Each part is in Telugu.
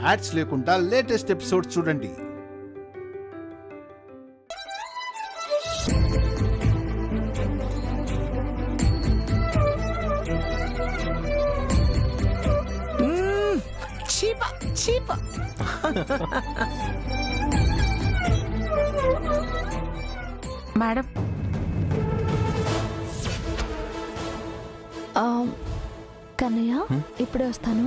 యాడ్స్ లేకుండా లేటెస్ట్ ఎపిసోడ్స్ చూడండి. మేడం, కన్నయ్య ఇప్పుడే వస్తాను.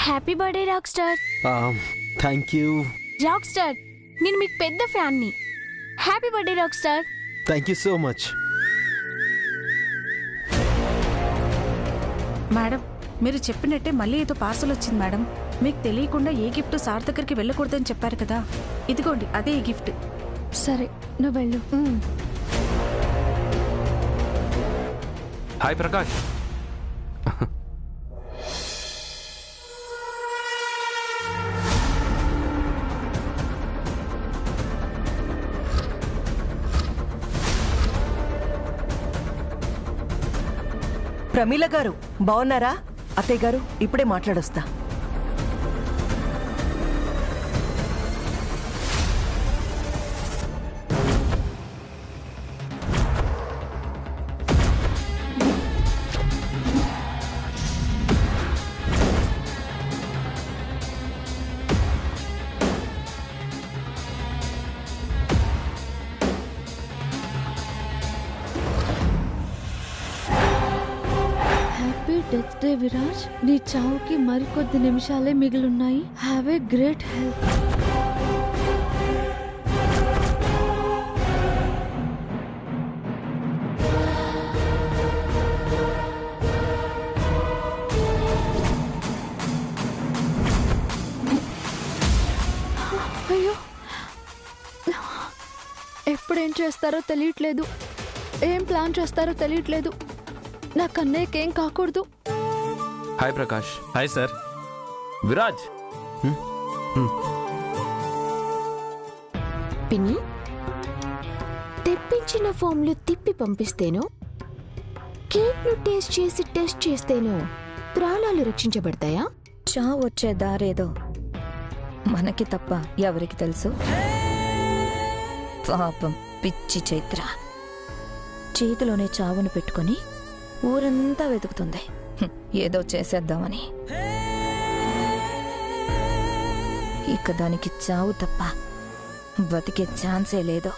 Happy birthday rock star. Thank you. Rock star, నేను మీకు పెద్ద ఫ్యాన్ని. Happy birthday rock star. Thank you so much. Madam, మీరు చెప్పినట్టే మళ్ళీ ఏదో పార్సల్ వచ్చింది మేడం. మీకు తెలియకుండా ఏ గిఫ్ట్ సార్ దగ్గరికి వెళ్ళకూడదని చెప్పారు కదా, ఇదిగోండి అదే ఈ గిఫ్ట్. సరే, నువ్వు వెళ్ళు. హాయ్ ప్రకాష్. ప్రమీల గారు బాగున్నారా? అత్తయ్య గారు ఇప్పుడే మాట్లాడొస్తా. డెత్ డే విరాజ్, నీ చావుకి మరికొద్ది నిమిషాలే మిగిలిన్నాయి. Have a great health. అయ్యో, ఎప్పుడేం చేస్తారో తెలియట్లేదు, ఏం ప్లాన్ చేస్తారో తెలియట్లేదు. నా కన్నయ్యకేం కాకూడదు. Hi Prakash. Hi sir. Viraj. పిన్ని, తెప్పించిన ఫామ్లు తిప్పి పంపిస్తేనో, కేక్ను టేస్ట్ చేస్తేనో ప్రాణాలు రక్షించబడతాయా? చావు వచ్చే దారేదో మనకి తప్ప ఎవరికి తెలుసు? పాపం పిచ్చి చైత్ర చేతిలోనే చావును పెట్టుకొని ఊరంతా వెతుకుతుంది ఏదో చేసేద్దామని. ఇక దానికి చావు తప్ప బతికే ఛాన్సే లేదు.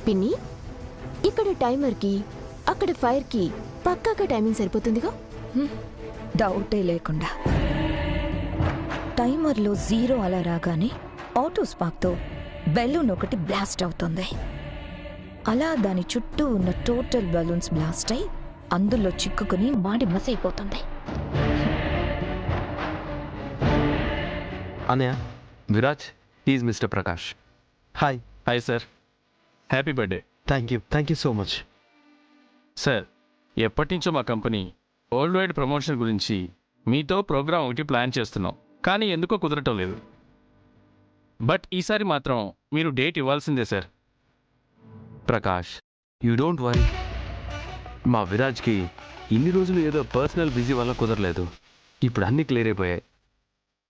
పిన్ని, ఇక్కడ టైమర్కి అక్కడ ఫైర్కి పక్కాగా టైమింగ్ సరిపోతుందిగా? డౌటే లేకుండా. టైమర్లో 0 అలా రాగానే ఆటో స్పార్క్తో బెలూన్ ఒకటి బ్లాస్ట్ అవుతుంది. అలా దాని చుట్టూ ఉన్న టోటల్ బెలూన్స్ బ్లాస్ట్ అయి అందులో చిక్కుకుని మాడి మసైపోతుంది. Anaya, Viraj, he's mister Prakash. Hi. Hi sir. Happy birthday. Thank you so much. Sir, ఎప్పటి నుంచో మా కంపెనీ వరల్డ్ వైడ్ ప్రమోషన్ గురించి మీతో ప్రోగ్రామ్ ఒకటి ప్లాన్ చేస్తున్నాం, కానీ ఎందుకో కుదరటం లేదు. బట్ ఈసారి మాత్రం మీరు డేట్ ఇవ్వాల్సిందే sir. Prakash, you don't worry. మా విరాజ్కి ఇన్ని రోజులు ఏదో పర్సనల్ బిజీ వల్ల కుదరలేదు. ఇప్పుడు అన్నీ క్లియర్ అయిపోయాయి.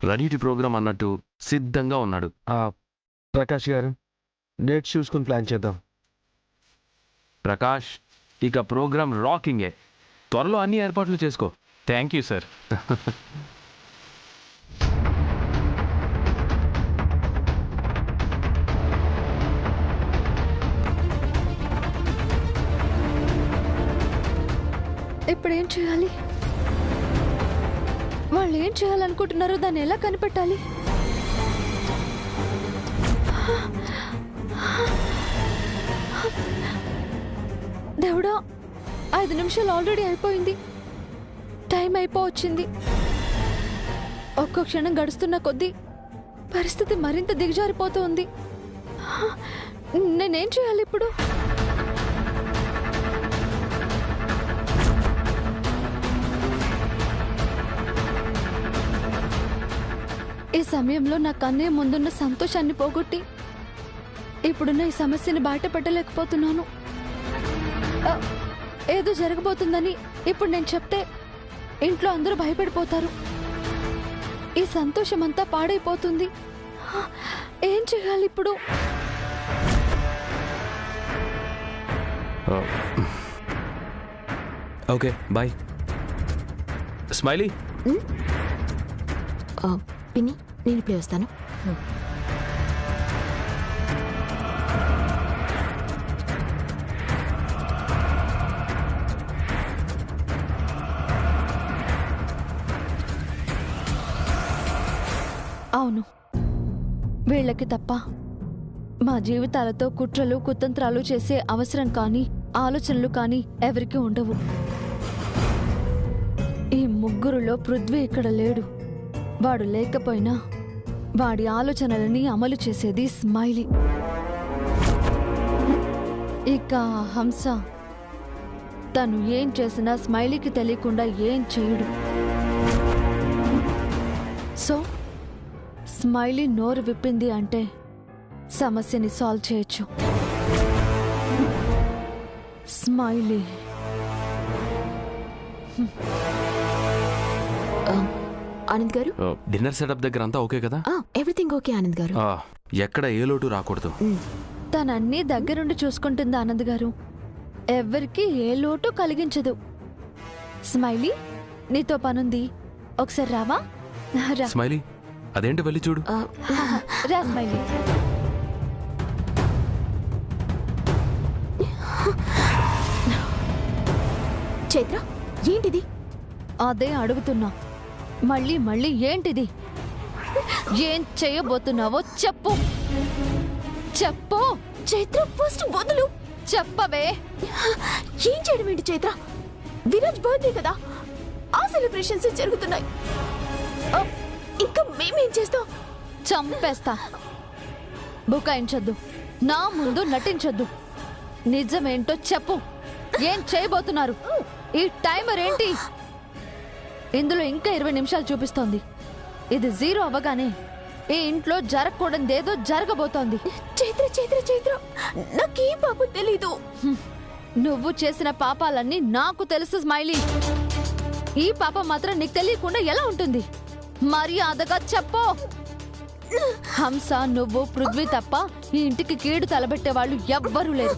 రెడీ టు ప్రోగ్రామ్ అన్నట్టు సిద్ధంగా ఉన్నాడు. ప్రకాష్ గారు, డేట్ చూసుకుని ప్లాన్ చేద్దాం. ప్రకాష్, ఇక ప్రోగ్రామ్ రాకింగే. త్వరలో అన్ని ఏర్పాట్లు చేసుకో. Thank you sir. ఇప్పుడేం చేయాలి? వాళ్ళు ఏం చేయాలనుకుంటున్నారో దాన్ని ఎలా కనిపెట్టాలి? దేవుడా, 5 నిమిషాలు ఆల్రెడీ అయిపోయింది. టైం అయిపోవచ్చింది. ఒక్కో క్షణం గడుస్తున్న కొద్దీ పరిస్థితి మరింత దిగజారిపోతూ ఉంది. నేనేం చేయాలి ఇప్పుడు? ఈ సమయంలో నా కన్నే ముందున్న సంతోషాన్ని పోగొట్టి ఇప్పుడున్న ఈ సమస్యని బయటపడలేకపోతున్నాను. ఏదో జరగబోతుందని ఇప్పుడు నేను చెప్తే ఇంట్లో అందరూ భయపడిపోతారు. ఈ సంతోషం అంతా పాడైపోతుంది. ఏం చేయాలి ఇప్పుడు? Okay bye. స్మైలీ, పిన్ని నేను ఇప్పుడే వస్తాను. అవును, వీళ్ళకి తప్ప మా జీవితాలతో కుట్రలు కుతంత్రాలు చేసే అవసరం కానీ ఆలోచనలు కానీ ఎవరికీ ఉండవు. ఈ ముగ్గురులో పృథ్వీ ఇక్కడ లేడు. వాడు లేకపోయినా వాడి ఆలోచనలని అమలు చేసేది స్మైలీ. ఇక హంస తను ఏం చేసినా స్మైలీకి తెలియకుండా ఏం చేయడు. సో స్మైలీ నోరు విప్పింది అంటే సమస్యని సాల్వ్ చేయొచ్చు. స్మైలీ ఆనంద్ గారు, డిన్నర్ సెటప్ దగ్గర అంతా ఓకే కదా? ఎవ్రీథింగ్ ఓకే ఆనంద్ గారు. ఎక్కడ ఏ లోటు రాకూడదు. తనన్నీ దగ్గరుండి చూసుకుంటుంది ఆనంద్ గారు. ఎవ్వరికి ఏ లోటు కలిగించదు. స్మైలీ, నీతో పనుంది, ఒకసారి రావా? రా. స్మైలీ, అదేంటి వెళ్ళి చూడు. రా స్మైలీ. చైత్ర, ఏంటిది? అదే అడుగుతున్నా. మళ్ళీ మళ్ళీ ఏంటిది? ఏం చేయబోతున్నావో చెప్పు. చెప్పు. చైత్ర, ఫస్ట్ వదులు. చెప్పవే. ఏం చేయడం ఏంటి చైత్ర? విరాజ్ బర్త్డే కదా, ఆ సెలబ్రేషన్స్ జరుగుతున్నాయి. ఇంకా మేమేం చేస్తాం? చంపేస్తా. బుకాయించొద్దు, నా ముందు నటించొద్దు. నిజమేంటో చెప్పు. ఏం చేయబోతున్నారు? ఈ టైమర్ ఏంటి? ఇందులో ఇంకా 20 నిమిషాలు చూపిస్తోంది. ఇది 0 అవ్వగానే ఈ ఇంట్లో జరగకూడదేదో జరగబోతోంది. చైత్ర చైత్ర చైత్ర, నాకే పాపం తెలీదు. నువ్వు చేసిన పాపాలన్నీ నాకు తెలుసు స్మైలీ. ఈ పాపం మాత్రం నీకు తెలియకుండా ఎలా ఉంటుంది? మర్యాదగా చెప్పు. హంస, నువ్వు, పృథ్వీ తప్ప ఈ ఇంటికి కీడు తలబెట్టే వాళ్ళు ఎవ్వరూ లేరు.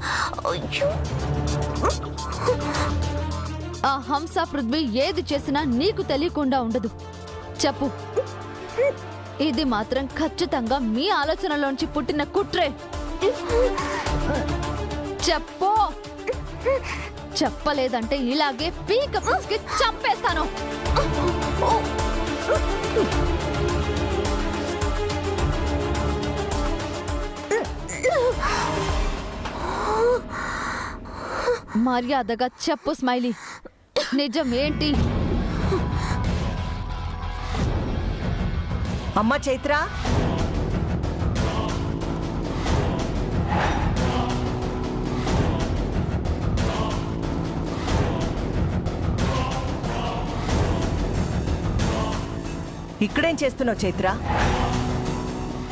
ఆ హంస, పృథ్వీ ఏది చేసినా నీకు తెలియకుండా ఉండదు. చెప్పు. ఇది మాత్రం ఖచ్చితంగా మీ ఆలోచనలోంచి పుట్టిన కుట్రే. చెప్పు. చెప్పలేదంటే ఇలాగే పీక పిసికి చంపేస్తాను. మర్యాదగా చెప్పు స్మైలీ, నిజం ఏంటి? అమ్మా చైత్ర, ఇక్కడేం చేస్తున్నావు చైత్ర?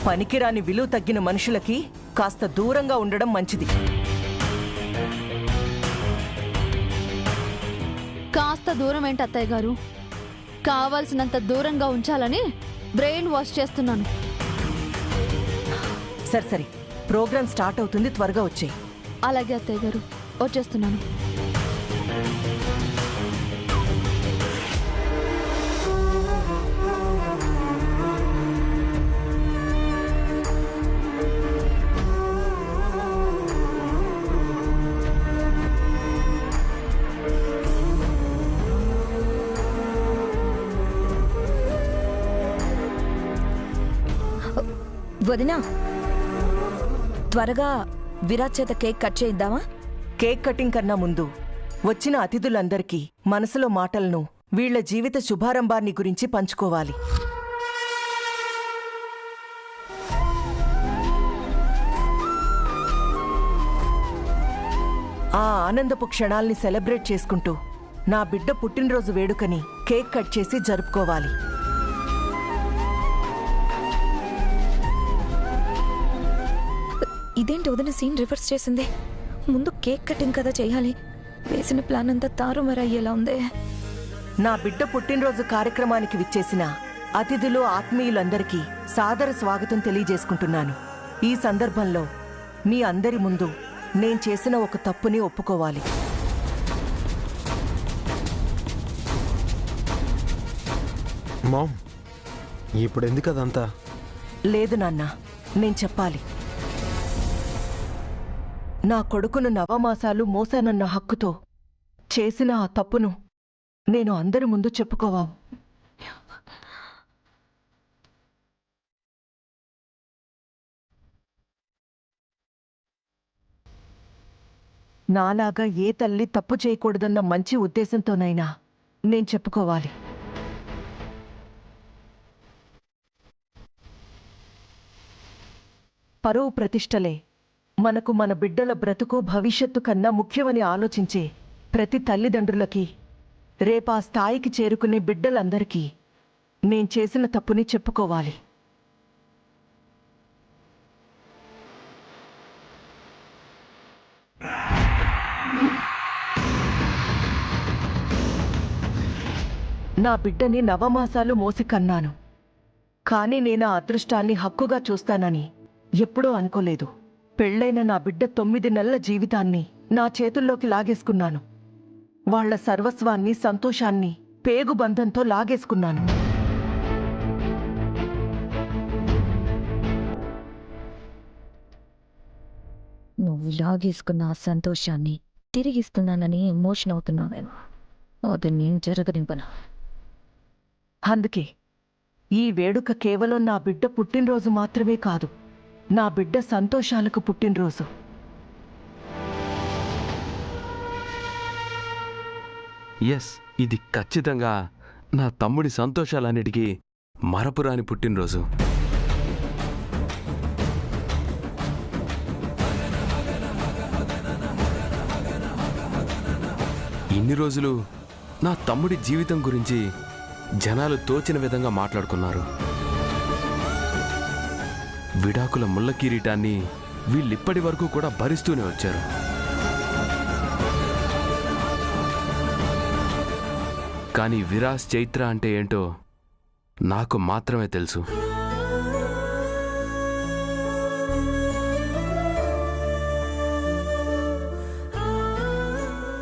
పనికిరాని విలువ తగ్గిన మనుషులకి కాస్త దూరంగా ఉండడం మంచిది. కాస్త దూరం ఏంటి అత్తయ్య గారు? కావాల్సినంత దూరంగా ఉంచాలని బ్రెయిన్ వాష్ చేస్తున్నాను. సరే సరే, ప్రోగ్రామ్ స్టార్ట్ అవుతుంది, త్వరగా వచ్చేయి. అలాగే అత్తయ్య గారు, వచ్చేస్తున్నాను. వదినా, త్వరగా విరాజ్ చేత కేక్ కట్ చేయిద్దామా? కేక్ కటింగ్ కన్నా ముందు వచ్చిన అతిథులందరికీ మనసులో మాటలను, వీళ్ల జీవిత శుభారంభాన్ని గురించి పంచుకోవాలి. ఆ ఆనందపు క్షణాల్ని సెలబ్రేట్ చేసుకుంటూ నా బిడ్డ పుట్టినరోజు వేడుకని కేక్ కట్ చేసి జరుపుకోవాలి. ఇదేంటి వదిన సీన్ రివర్స్ చేసింది? ముందు కేక్ కటింగ్ కదా చేయాలి. వేసిన ప్లాన్ అంతా తారుమారయ్యేలా ఉందే. నా బిడ్డ పుట్టినరోజు కార్యక్రమానికి విచ్చేసిన అతిథులు ఆత్మీయులందరికీ సాదర స్వాగతం తెలియజేసుకుంటున్నాను. ఈ సందర్భంలో మీ అందరి ముందు నేను చేసిన ఒక తప్పుని ఒప్పుకోవాలి. మామ్, ఇప్పుడు ఎందుకు అదంతా? లేదు నాన్న, నేను చెప్పాలి. నా కొడుకును నవమాసాలు మోసానన్న హక్కుతో చేసిన ఆ తప్పును నేను అందరి ముందు చెప్పుకోవాలి. నాలాగా ఏ తల్లి తప్పు చేయకూడదన్న మంచి ఉద్దేశంతోనైనా నేను చెప్పుకోవాలి. పరువు ప్రతిష్టలే మనకు మన బిడ్డల బ్రతుకు భవిష్యత్తు కన్నా ముఖ్యమని ఆలోచించే ప్రతి తల్లిదండ్రులకి రేపా స్థాయికి చేరుకునే బిడ్డలందరికీ నేను చేసిన తప్పుని చెప్పుకోవాలి. నా బిడ్డని నవమాసాలు మోసి కన్నాను. కానీ నేను ఆ అదృష్టాన్ని హక్కుగా చూస్తానని ఎప్పుడూ అనుకోలేదు. పెళ్లైన నా బిడ్డ 9 నెలల జీవితాన్ని నా చేతుల్లోకి లాగేసుకున్నాను. వాళ్ల సర్వస్వాన్ని, సంతోషాన్ని పేగుబంధంతో లాగేసుకున్నాను. నువ్వు లాగేసుకున్న ఆ సంతోషాన్ని తిరిగిస్తున్నానని ఎమోషన్ అవుతున్నావేమో. అది నేను జరగనివ్వను. అందుకే ఈ వేడుక కేవలం నా బిడ్డ పుట్టినరోజు మాత్రమే కాదు, నా బిడ్డ సంతోషాలకు పుట్టినరోజు. ఎస్, ఇది ఖచ్చితంగా నా తమ్ముడి సంతోషాలన్నిటికీ మరపురాని పుట్టినరోజు. ఇన్ని రోజులు నా తమ్ముడి జీవితం గురించి జనాలు తోచిన విధంగా మాట్లాడుకున్నారు. విడాకుల ముళ్ళ కిరీటాన్ని వీళ్ళిప్పటి వరకు కూడా భరిస్తూనే వచ్చారు. కానీ విరాజ్ చైత్ర అంటే ఏంటో నాకు మాత్రమే తెలుసు.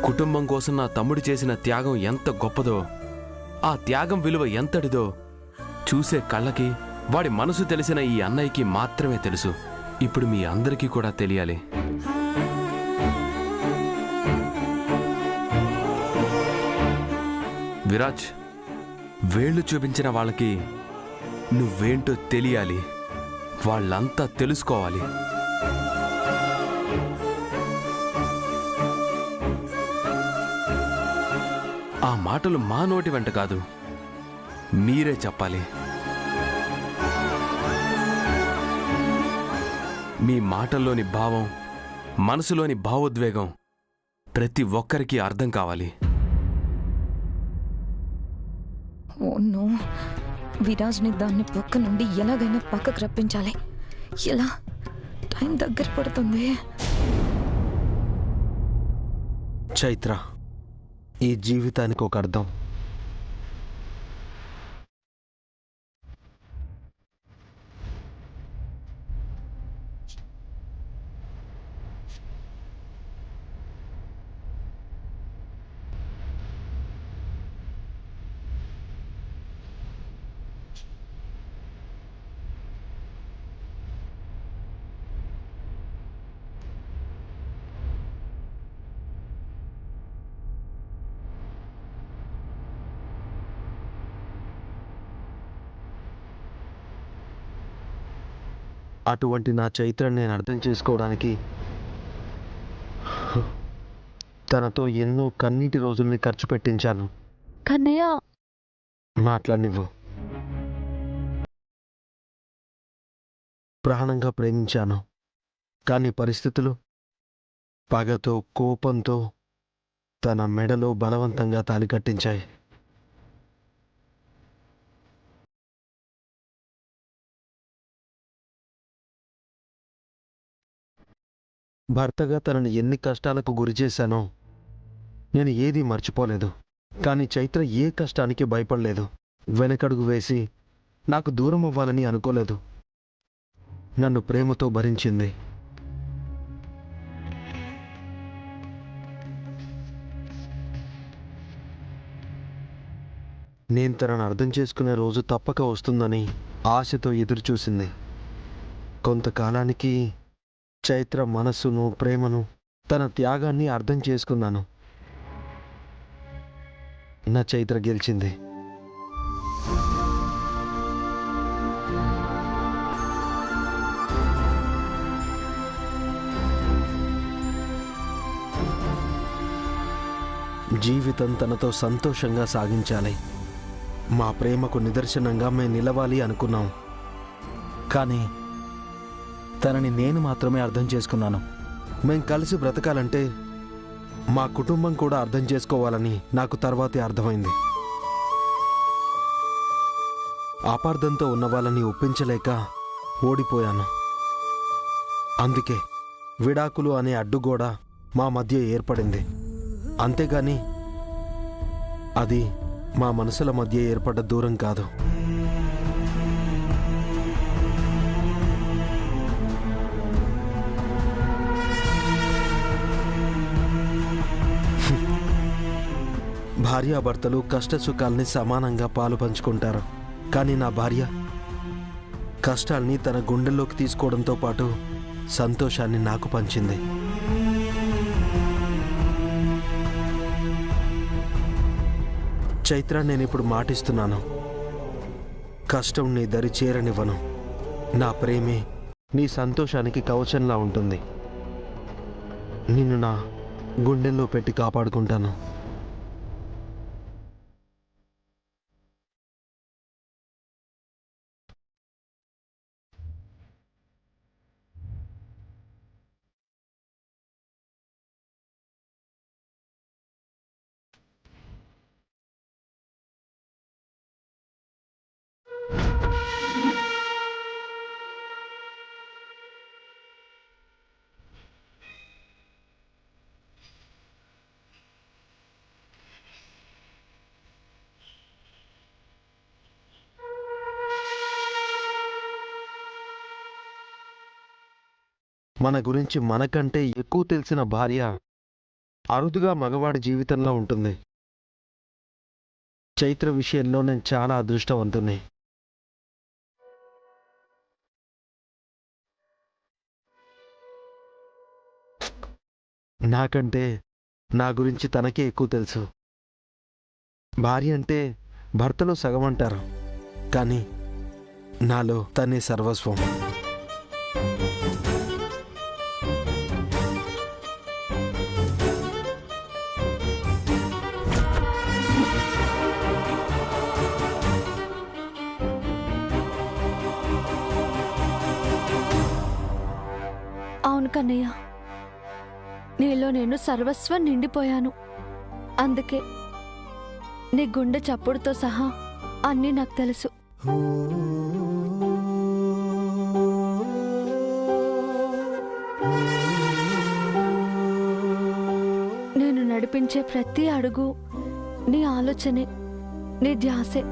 కుటుంబం కోసం నా తమ్ముడు చేసిన త్యాగం ఎంత గొప్పదో, ఆ త్యాగం విలువ ఎంతటిదో చూసే కళ్ళకి, వాడి మనసు తెలిసిన ఈ అన్నయ్యకి మాత్రమే తెలుసు. ఇప్పుడు మీ అందరికీ కూడా తెలియాలి. విరాజ్, వేళ్ళు చూపించిన వాళ్ళకి నువ్వేంటో తెలియాలి. వాళ్ళంతా తెలుసుకోవాలి. ఆ మాటలు మా నోటి వెంట కాదు, మీరే చెప్పాలి. మీ మాటల్లోని భావం, మనసులోని భావోద్వేగం ప్రతి ఒక్కరికి అర్థం కావాలి. ఓ నో, విరాజ్ని దాన్ని పక్క నుండి ఎలాగైనా పక్కకు రప్పించాలి. ఎలా? టైం దగ్గర పడుతుంది. చైత్ర, ఈ జీవితానికి ఒక అర్థం. అటువంటి నా చైత్రని నేను అర్థం చేసుకోవడానికి తనతో ఎన్నో కన్నీటి రోజుల్ని ఖర్చు పెట్టించాను. కన్నయ్య, మాట్లాడినివ్వు. ప్రాణంగా ప్రేమించాను, కానీ పరిస్థితులు పగతో కోపంతో తన మెడలో బలవంతంగా తాళి కట్టించాయి. భర్తగా తనని ఎన్ని కష్టాలకు గురి చేశానో నేను ఏదీ మర్చిపోలేదు. కానీ చైత్ర ఏ కష్టానికి భయపడలేదు. వెనకడుగు వేసి నాకు దూరం అవ్వాలని అనుకోలేదు. నన్ను ప్రేమతో భరించింది. నేను తనను అర్థం చేసుకునే రోజు తప్పక వస్తుందని ఆశతో ఎదురుచూసింది. కొంతకాలానికి చైత్ర మనస్సును, ప్రేమను, తన త్యాగాన్ని అర్థం చేసుకున్నాను. నా చైత్ర గెలిచింది. జీవితం తనతో సంతోషంగా సాగించాలి. మా ప్రేమకు నిదర్శనంగా మేము నిలవాలి అనుకున్నాం. కానీ తనని నేను మాత్రమే అర్థం చేసుకున్నాను. మేం కలిసి బ్రతకాలంటే మా కుటుంబం కూడా అర్థం చేసుకోవాలని నాకు తర్వాతే అర్థమైంది. అపార్థంతో ఉన్న వాళ్ళని ఒప్పించలేక ఓడిపోయాను. అందుకే విడాకులు అనే అడ్డుగోడ మా మధ్య ఏర్పడింది. అంతేగాని అది మా మనసుల మధ్య ఏర్పడ్డ దూరం కాదు. భార్యాభర్తలు కష్టసుఖాల్ని సమానంగా పాలు పంచుకుంటారు. కానీ నా భార్య కష్టాల్ని తన గుండెల్లోకి తీసుకోవడంతో పాటు సంతోషాన్ని నాకు పంచింది. చైత్ర, నేనిప్పుడు మాటిస్తున్నాను, కష్టం నీ దరి చేరనివ్వను. నా ప్రేమే నీ సంతోషానికి కవచంలా ఉంటుంది. నిన్ను నా గుండెల్లో పెట్టి కాపాడుకుంటాను. మన గురించి మనకంటే ఎక్కువ తెలిసిన భార్య అరుదుగా మగవాడి జీవితంలో ఉంటుంది. చైత్ర విషయంలో నేను చాలా అదృష్టవంతుని. నాకంటే నా గురించి తనకే ఎక్కువ తెలుసు. భార్య అంటే భర్తలో సగం అంటారు, కానీ నాలో తనే సర్వస్వం. అవును కన్నయ్య, నీలో నేను సర్వస్వం నిండిపోయాను. అందుకే నీ గుండె చప్పుడుతో సహా అన్నీ నాకు తెలుసు. నేను నడిపించే ప్రతి అడుగు నీ ఆలోచనే, నీ ధ్యాసే.